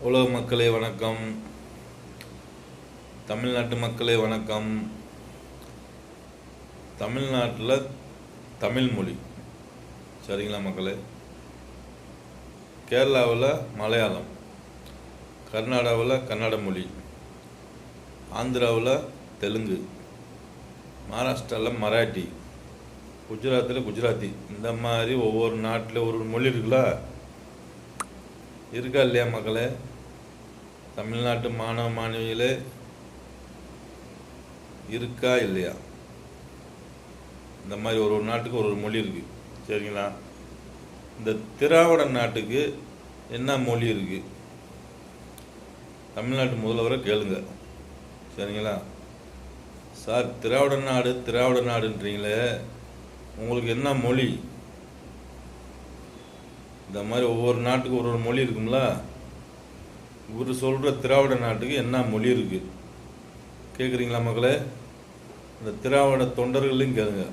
உலக மக்களே வணக்கம். தமிழ்நாட்டு மக்களே வணக்கம். தமிழ்நாட்டில் தமிழ் மொழி சரிங்களா மக்களே. கேரளாவில் மலையாளம், கர்நாடகாவில் கன்னட மொழி, ஆந்திராவில் தெலுங்கு, மகாராஷ்டிராவில் மராட்டி, குஜராத்தில் குஜராத்தி. இந்த மாதிரி ஒவ்வொரு நாட்டில் ஒரு மொழி இருக்குல்ல, இருக்கா இல்லையா மக்களே? தமிழ்நாட்டு மாணவ மாணவிகளே இருக்கா இல்லையா? இந்த மாதிரி ஒரு ஒரு நாட்டுக்கு ஒரு ஒரு மொழி இருக்குது சரிங்களா. இந்த திராவிட நாட்டுக்கு என்ன மொழி இருக்குது? தமிழ்நாட்டு முதல்வரை கேளுங்க சரிங்களா. சார், திராவிட நாடுன்றீங்களே, உங்களுக்கு என்ன மொழி? இந்த மாதிரி ஒவ்வொரு நாட்டுக்கு ஒரு ஒரு மொழி இருக்குங்களா. இவர் சொல்கிற திராவிட நாட்டுக்கு என்ன மொழி இருக்குது கேட்குறீங்களா மக்களே? இந்த திராவிட தொண்டர்களையும் கேளுங்க.